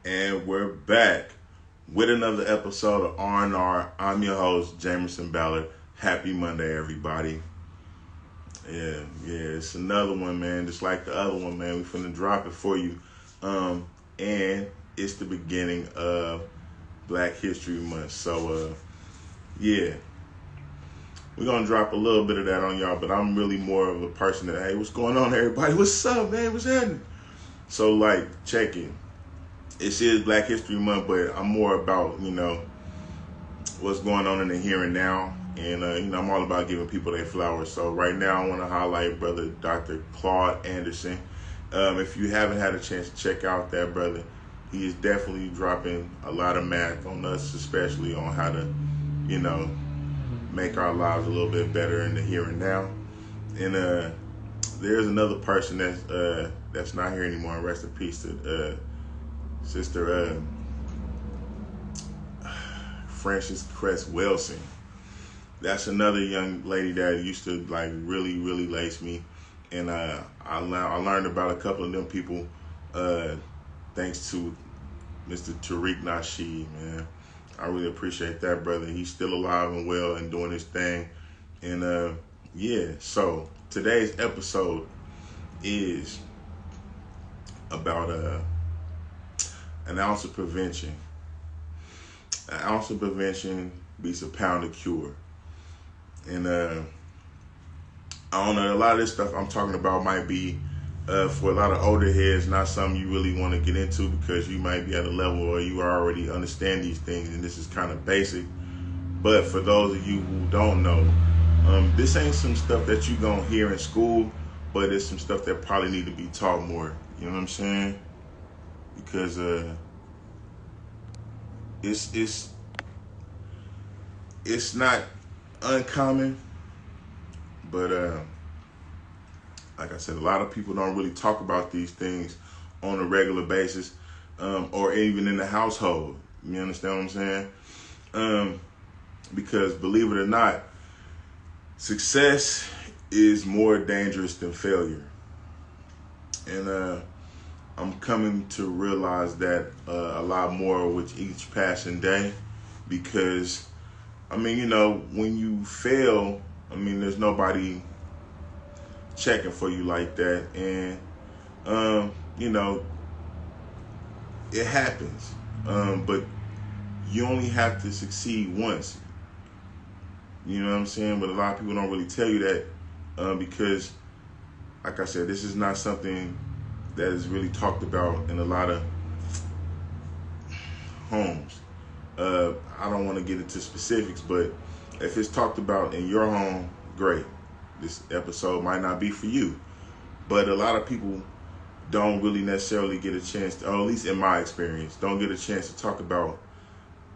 And we're back with another episode of R&R. I'm your host, Jamerson Ballard. Happy Monday, everybody. It's another one, man. Just like the other one, man. We finna drop it for you. And it's the beginning of Black History Month. So, we're gonna drop a little bit of that on y'all, but I'm really more of a person that, hey, what's going on, everybody? What's up, man? What's happening? So, check it. It is Black History Month, but I'm more about, what's going on in the here and now. And, I'm all about giving people their flowers. So right now I want to highlight brother Dr. Claude Anderson. If you haven't had a chance to check out that brother, he is definitely dropping a lot of math on us, especially on how to, make our lives a little bit better in the here and now. And there's another person that's not here anymore. And rest in peace to Sister Frances Cress Wilson. That's another young lady that used to really, really lace me, and I learned about a couple of them people thanks to Mr. Tariq Nasheed, man. I really appreciate that, brother. He's still alive and well and doing his thing, and So today's episode is about an ounce of prevention. An ounce of prevention beats a pound of cure. And I don't know, a lot of this stuff I'm talking about might be for a lot of older heads, not something you really want to get into because you might be at a level where you already understand these things and this is kind of basic. But for those of you who don't know, this ain't some stuff that you're going to hear in school, but it's some stuff that probably need to be taught more. You know what I'm saying? Because it's not uncommon, but like I said, a lot of people don't really talk about these things on a regular basis, or even in the household. You understand what I'm saying? Because believe it or not, success is more dangerous than failure. And I'm coming to realize that a lot more with each passing day, because when you fail, there's nobody checking for you like that. And, it happens. But you only have to succeed once. You know what I'm saying? But a lot of people don't really tell you that because, like I said, this is not something that is really talked about in a lot of homes. I don't want to get into specifics, but if it's talked about in your home, great. This episode might not be for you. But a lot of people don't really necessarily get a chance to, or at least in my experience, don't get a chance to talk about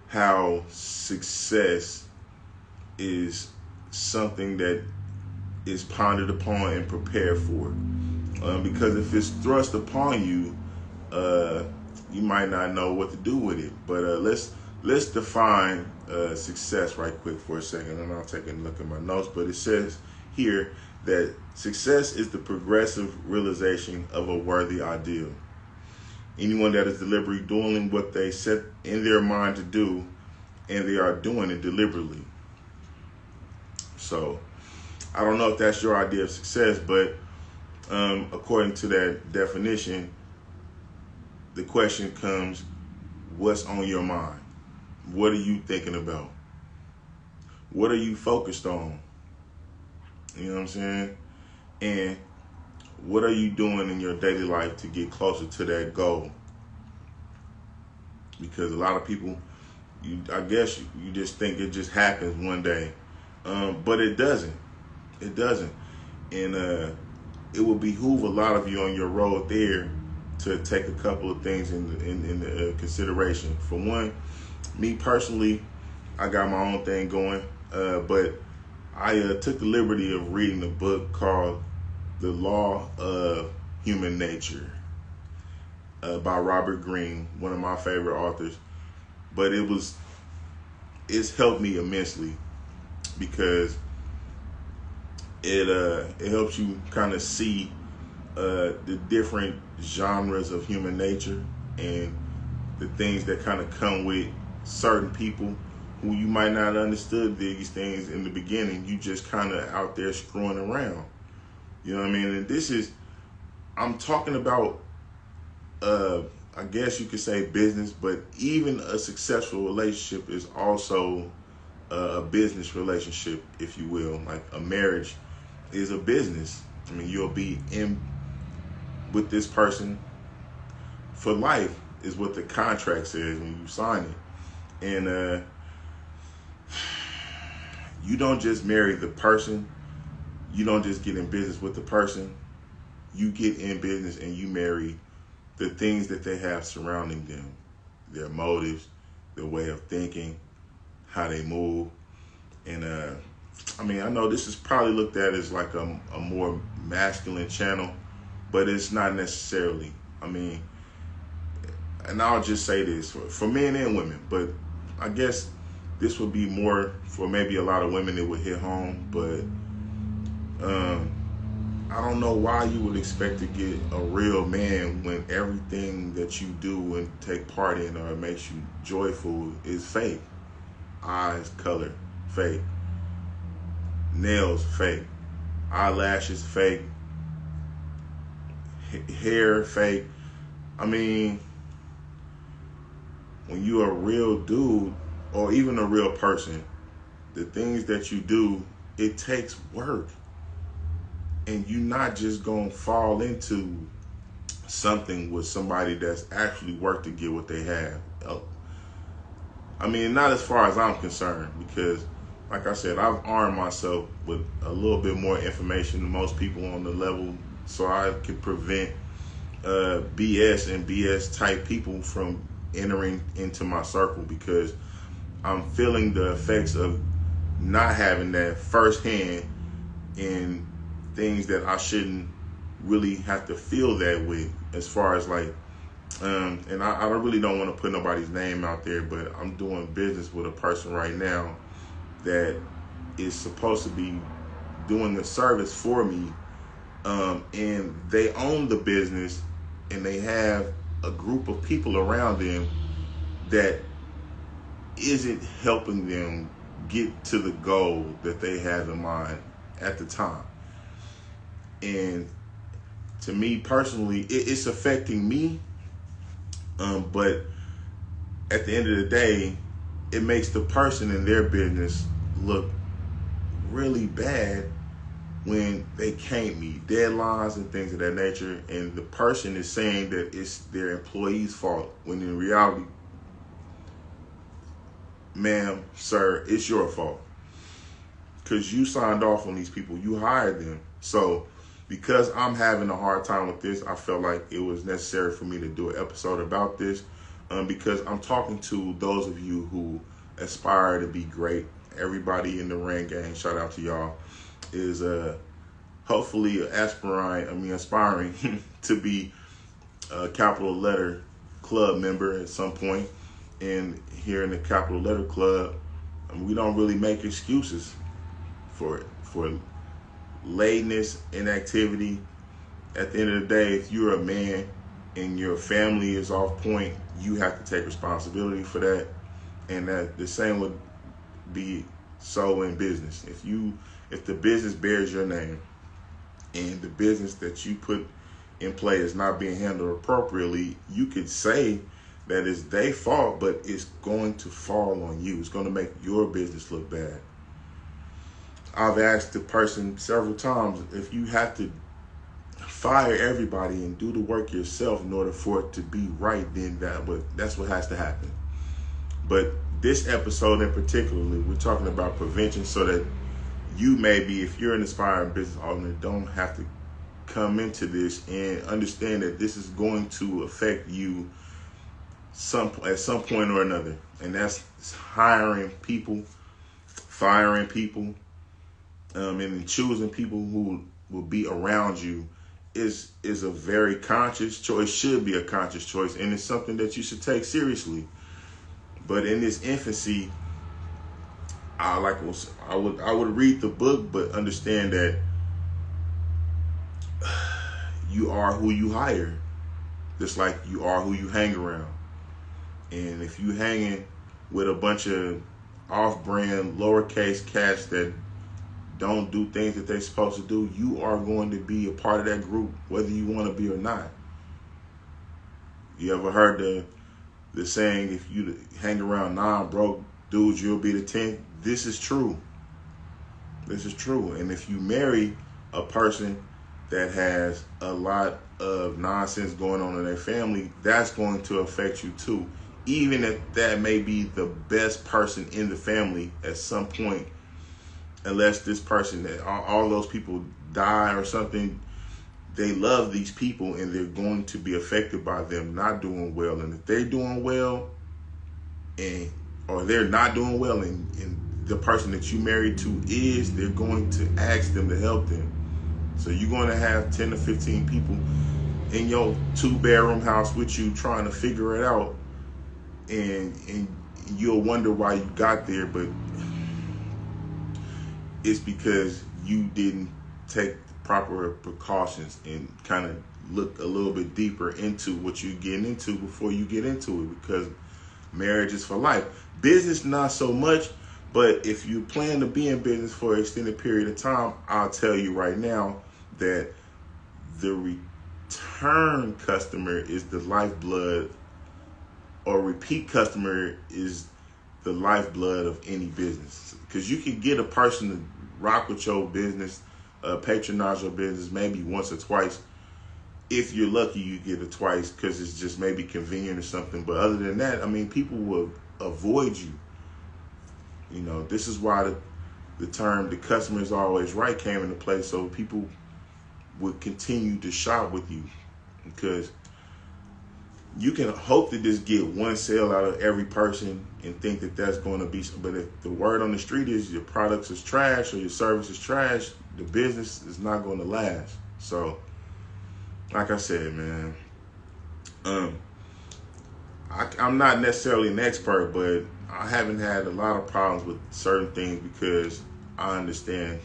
how success is something that is pondered upon and prepared for. Because if it's thrust upon you, you might not know what to do with it. But let's define success right quick for a second, and I'll take a look at my notes. But it says here that success is the progressive realization of a worthy ideal. Anyone that is deliberately doing what they set in their mind to do, and they are doing it deliberately. So I don't know if that's your idea of success, but according to that definition, the question comes, what's on your mind? What are you thinking about? What are you focused on? You know what I'm saying? And what are you doing in your daily life to get closer to that goal? Because a lot of people, I guess you just think it just happens one day. But it doesn't. It doesn't. And it will behoove a lot of you on your road there to take a couple of things in consideration. For one, me personally, I got my own thing going, but I took the liberty of reading a book called The Law of Human Nature by Robert Greene, one of my favorite authors. But it's helped me immensely because it helps you kind of see the different genres of human nature and the things that kind of come with certain people who you might not understood these things in the beginning. You just kind of out there screwing around. You know what I mean? And I'm talking about, I guess you could say business, but even a successful relationship is also a business relationship, if you will. Like a marriage is a business. I mean, you'll be in with this person for life is what the contract says when you sign it. And you don't just marry the person. You don't just get in business with the person. You get in business and you marry the things that they have surrounding them, their motives, their way of thinking, how they move. And I mean, I know this is probably looked at as like a more masculine channel, but it's not necessarily. I mean, and I'll just say this for men and women, but I guess this would be more for maybe a lot of women that would hit home, but I don't know why you would expect to get a real man when everything that you do and take part in or makes you joyful is fake. Eyes, color, fake. Nails, fake. Eyelashes, fake. Hair, fake. I mean, when you're a real dude or even a real person, the things that you do, it takes work. And you're not just going to fall into something with somebody that's actually worked to get what they have. I mean, not as far as I'm concerned, because like I said, I've armed myself with a little bit more information than most people on the level so I can prevent BS and BS type people from entering into my circle, because I'm feeling the effects of not having that firsthand in things that I shouldn't really have to feel that with, as far as like, and I really don't want to put nobody's name out there, but I'm doing business with a person right now that is supposed to be doing a service for me, and they own the business and they have a group of people around them that isn't helping them get to the goal that they have in mind at the time. And to me personally, it's affecting me, but at the end of the day, it makes the person in their business look really bad when they can't meet deadlines and things of that nature, and the person is saying that it's their employee's fault, when in reality, ma'am, sir, it's your fault, because you signed off on these people, you hired them. So because I'm having a hard time with this, I felt like it was necessary for me to do an episode about this, because I'm talking to those of you who aspire to be great. Everybody in the Rain Gang, shout out to y'all, is hopefully aspiring to be a capital letter club member at some point. And here in the capital letter club, we don't really make excuses for lateness, inactivity. At the end of the day, if you're a man and your family is off point, you have to take responsibility for that. And that the same would be so in business. If the business bears your name and the business that you put in play is not being handled appropriately, you could say that it's their fault, but it's going to fall on you. It's going to make your business look bad. I've asked the person several times, if you have to fire everybody and do the work yourself in order for it to be right, then that's what has to happen. But this episode in particular, we're talking about prevention, so that you maybe, if you're an aspiring business owner, don't have to come into this and understand that this is going to affect you at some point or another. And that's hiring people, firing people, and choosing people who will be around you is a very conscious choice, should be a conscious choice, and it's something that you should take seriously. But in this infancy, I would read the book, but understand that you are who you hire, just like you are who you hang around. And if you hanging with a bunch of off-brand, lowercase cats that don't do things that they're supposed to do, you are going to be a part of that group, whether you want to be or not. You ever heard the saying, if you hang around 9 broke dudes, you'll be the 10th? This is true. This is true. And if you marry a person that has a lot of nonsense going on in their family, that's going to affect you too. Even if that may be the best person in the family at some point, unless this person, all those people die or something, they love these people and they're going to be affected by them not doing well. And if they're doing well or they're not doing well and the person that you married to is, they're going to ask them to help them. So you're going to have 10 to 15 people in your 2-bedroom house with you trying to figure it out. And you'll wonder why you got there, but it's because you didn't take the proper precautions and kind of look a little bit deeper into what you're getting into before you get into it, because marriage is for life. Business, not so much, but if you plan to be in business for an extended period of time, I'll tell you right now that the return customer is the lifeblood, or repeat customer is the lifeblood of any business. Because you can get a person to rock with your business, patronize your business maybe once or twice. If you're lucky, you get it twice because it's just maybe convenient or something. But other than that, I mean, people will avoid you. You know, this is why the term "the customer is always right" came into play, so people would continue to shop with you, because you can hope to just get one sale out of every person and think that that's going to be, but if the word on the street is your products is trash or your service is trash, the business is not going to last. So, like I said, man, I'm not necessarily an expert, but I haven't had a lot of problems with certain things because I understand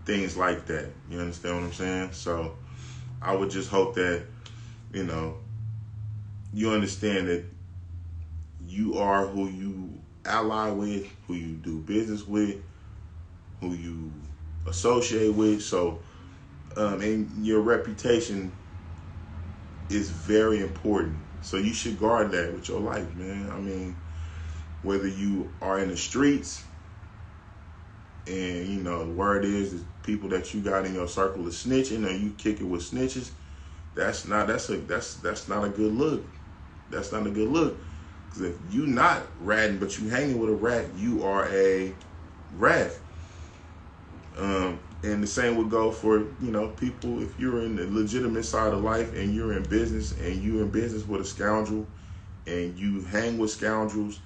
things like that. You understand what I'm saying? So I would just hope that, you know, you understand that you are who you ally with, who you do business with, who you associate with. So, and your reputation is very important. So you should guard that with your life, man. I mean, whether you are in the streets and, you know, the word is people that you got in your circle is snitching, or you kick it with snitches, that's not a good look. That's not a good look. Because if you not ratting, but you hanging with a rat, you are a rat. And the same would go for, you know, people. If you're in the legitimate side of life and you're in business and you're in business with a scoundrel and you hang with scoundrels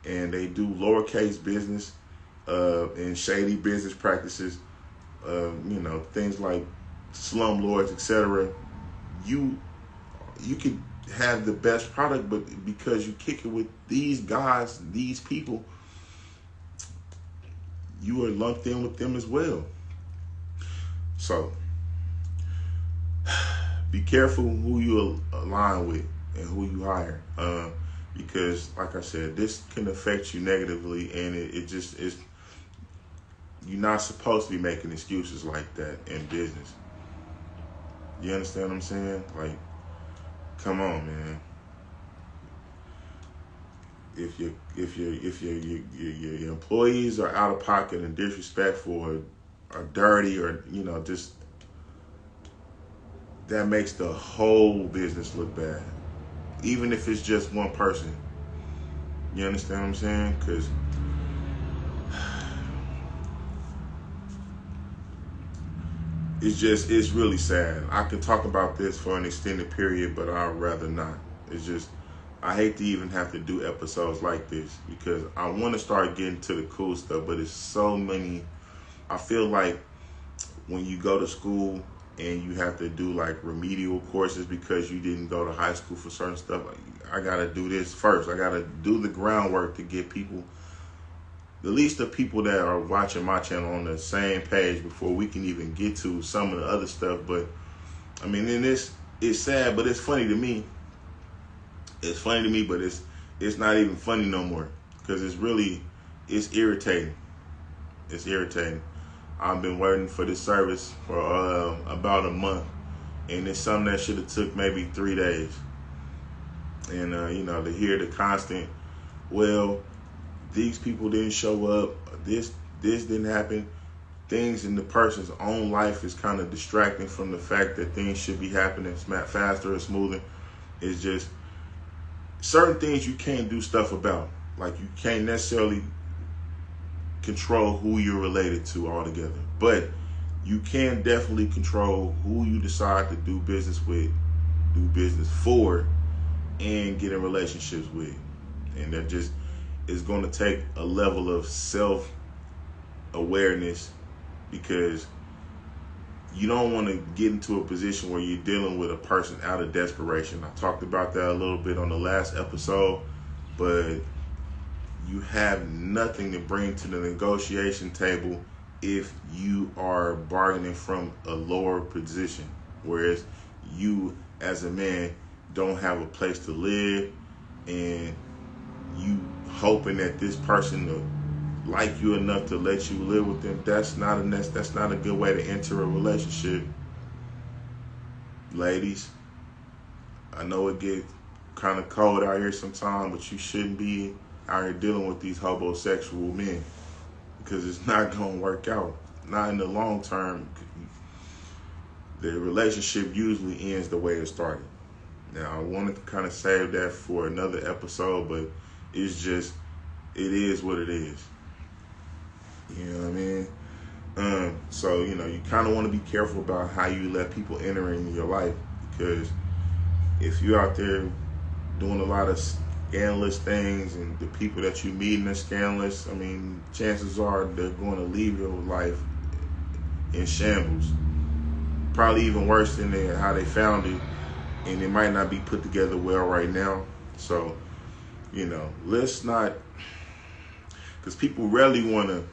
and they do lowercase business and shady business practices, you know, things like slumlords, etc. You could have the best product, but because you kick it with these guys, these people, you are lumped in with them as well. So be careful who you align with and who you hire, because like I said, this can affect you negatively, and it just is. You're not supposed to be making excuses like that in business. You understand what I'm saying? Like, come on, man. If your employees are out of pocket and disrespectful or dirty, or, you know, just that makes the whole business look bad. Even if it's just one person. You understand what I'm saying? Because it's really sad. I could talk about this for an extended period, but I'd rather not. It's just, I hate to even have to do episodes like this because I want to start getting to the cool stuff, but it's so many. I feel like when you go to school and you have to do like remedial courses because you didn't go to high school for certain stuff, I got to do this first. I got to do the groundwork to get people, at least the people that are watching my channel, on the same page before we can even get to some of the other stuff. But I mean, and this is sad, but it's funny to me. It's funny to me, but it's not even funny no more because it's irritating. It's irritating. I've been waiting for this service for about a month, and it's something that should have took maybe 3 days. And to hear the constant, well, these people didn't show up, this didn't happen. Things in the person's own life is kind of distracting from the fact that things should be happening faster and smoother. It's just certain things you can't do stuff about. Like, you can't necessarily control who you're related to altogether, but you can definitely control who you decide to do business with, do business for, and get in relationships with. And that just is going to take a level of self-awareness, because you don't want to get into a position where you're dealing with a person out of desperation. I talked about that a little bit on the last episode, but you have nothing to bring to the negotiation table if you are bargaining from a lower position, whereas you as a man don't have a place to live, and you hoping that this person will like you enough to let you live with them. That's not a good way to enter a relationship. Ladies, I know it gets kind of cold out here sometimes, but you shouldn't be out here dealing with these homosexual men, because it's not going to work out. Not in the long term. The relationship usually ends the way it started. Now, I wanted to kind of save that for another episode, but it is what it is. You know what I mean? So, you kind of want to be careful about how you let people enter into your life, because if you're out there doing a lot of scandalous things, and the people that you meet are scandalous, I mean, chances are they're going to leave your life in shambles. Probably even worse than how they found it, and it might not be put together well right now. So, let's not, because people rarely want to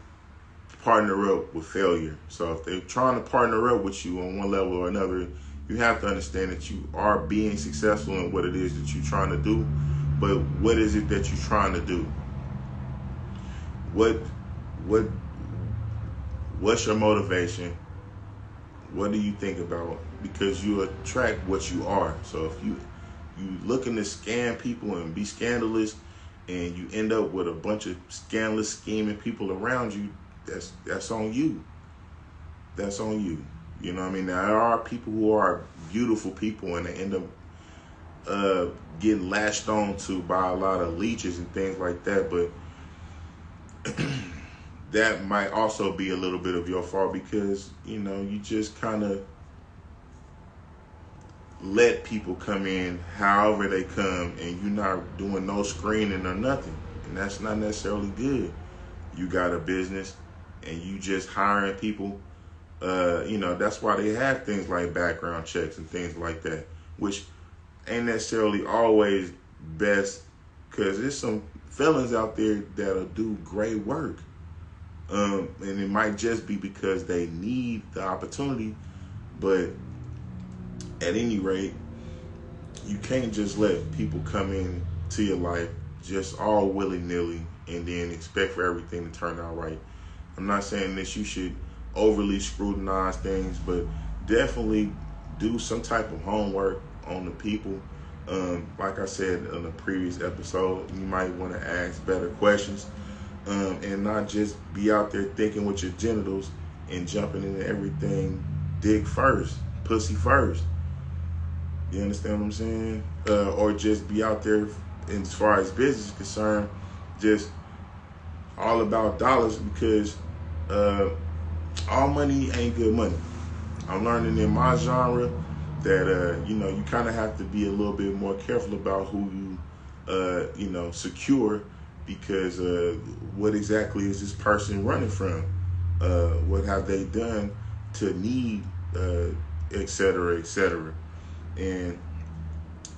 partner up with failure. So if they're trying to partner up with you on one level or another, you have to understand that you are being successful in what it is that you're trying to do. But what is it that you're trying to do? What's your motivation? What do you think about? Because you attract what you are. So if you looking to scam people and be scandalous, and you end up with a bunch of scandalous, scheming people around you, that's on you. That's on you. You know what I mean? Now, there are people who are beautiful people, and they end up getting latched on to by a lot of leeches and things like that, but that might also be a little bit of your fault, because you just kind of let people come in however they come, and you're not doing no screening or nothing, and that's not necessarily good. You got a business and you just hiring people. That's why they have things like background checks and things like that, which ain't necessarily always best, because there's some felons out there that'll do great work. And it might just be because they need the opportunity, but at any rate, you can't just let people come in to your life just all willy-nilly and then expect for everything to turn out right. I'm not saying that you should overly scrutinize things, but definitely do some type of homework on the people. Like I said in the previous episode, you might want to ask better questions, and not just be out there thinking with your genitals and jumping into everything dick first, pussy first. You understand what I'm saying? Or just be out there, as far as business is concerned, just all about dollars, because all money ain't good money. I'm learning in my genre that you kind of have to be a little bit more careful about who you secure, because what exactly is this person running from? What have they done to need, et cetera, et cetera. And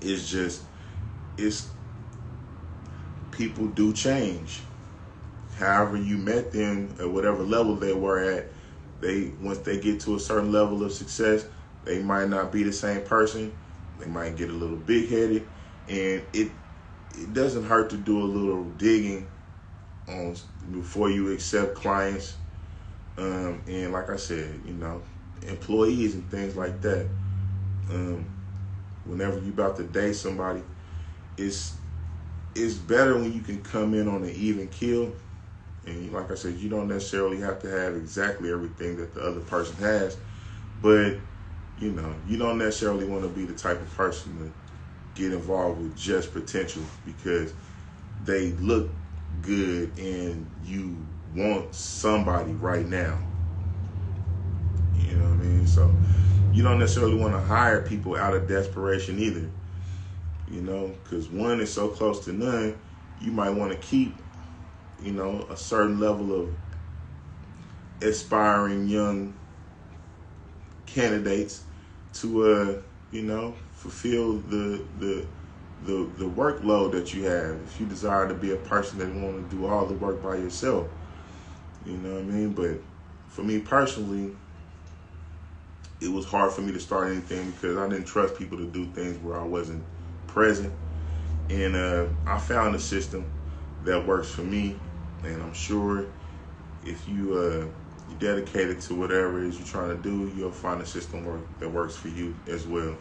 it's people do change. However you met them at whatever level they were at, once they get to a certain level of success, they might not be the same person. They might get a little big-headed, and it doesn't hurt to do a little digging on before you accept clients. And like I said, employees and things like that. Whenever you about to date somebody, it's better when you can come in on an even keel. And like I said, you don't necessarily have to have exactly everything that the other person has, but you don't necessarily want to be the type of person to get involved with just potential because they look good and you want somebody right now. You know what I mean? So you don't necessarily want to hire people out of desperation either. Because one is so close to none, you might want to keep, a certain level of aspiring young candidates to, fulfill the workload that you have. If you desire to be a person that want to do all the work by yourself, you know what I mean? But for me personally, it was hard for me to start anything because I didn't trust people to do things where I wasn't present. And I found a system that works for me, and I'm sure if you're dedicated to whatever it is you're trying to do, you'll find a system that works for you as well.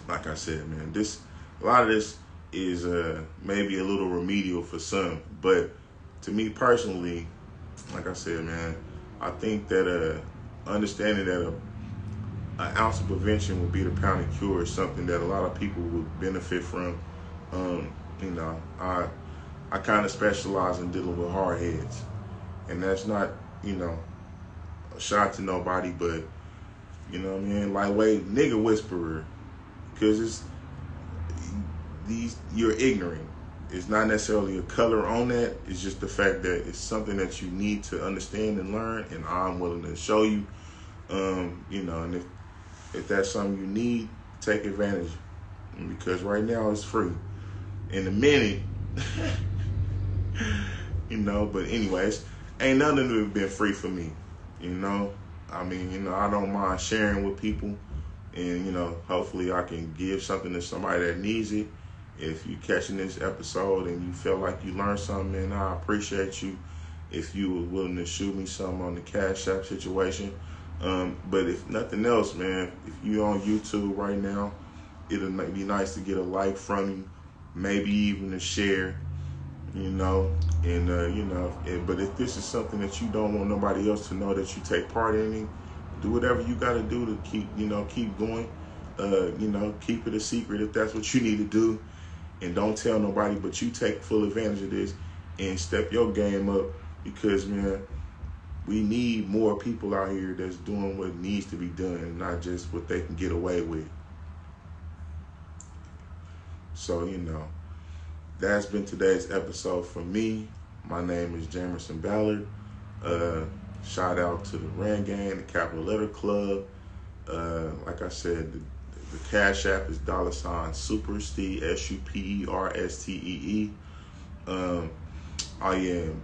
Like I said, man, a lot of this is maybe a little remedial for some, but to me personally, like I said, man, I think that understanding that an ounce of prevention would beat a pound of cure is something that a lot of people would benefit from. I kind of specialize in dealing with hard heads, and that's not, a shot to nobody, but lightweight nigga whisperer, because you're ignorant. It's not necessarily a color on that. It's just the fact that it's something that you need to understand and learn, and I'm willing to show you. And if that's something you need, take advantage. Because right now it's free. In a minute, but anyways, ain't nothing that been free for me. I don't mind sharing with people, and hopefully I can give something to somebody that needs it. If you're catching this episode and you feel like you learned something, man, I appreciate you. If you were willing to shoot me something on the Cash App situation. But if nothing else, man, if you're on YouTube right now, it'll be nice to get a like from you, maybe even a share, but if this is something that you don't want nobody else to know that you take part in, do whatever you got to do to keep going. Keep it a secret if that's what you need to do, and don't tell nobody, but you take full advantage of this and step your game up, because, man, we need more people out here that's doing what needs to be done and not just what they can get away with. So, that's been today's episode for me. My name is Jamerson Ballard. Shout out to the Rand Gang, the Capital Letter Club. Like I said, the Cash App is $SuperStee, SuperStee.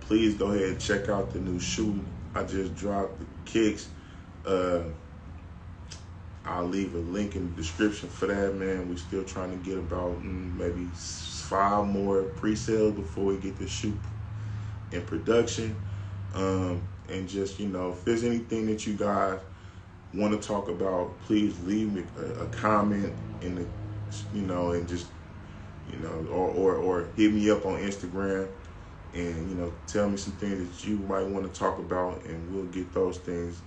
Please go ahead and check out the new shoe I just dropped, the kicks. I'll leave a link in the description for that, man. We're still trying to get about maybe 5 more pre-sales before we get this shoe in production. And just, if there's anything that you guys want to talk about, please leave me a comment in the, and just, or hit me up on Instagram and, tell me some things that you might want to talk about, and we'll get those things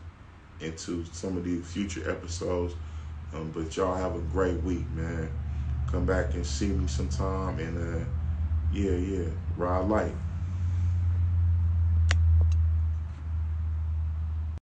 into some of these future episodes. But y'all have a great week, man. Come back and see me sometime, and ride light.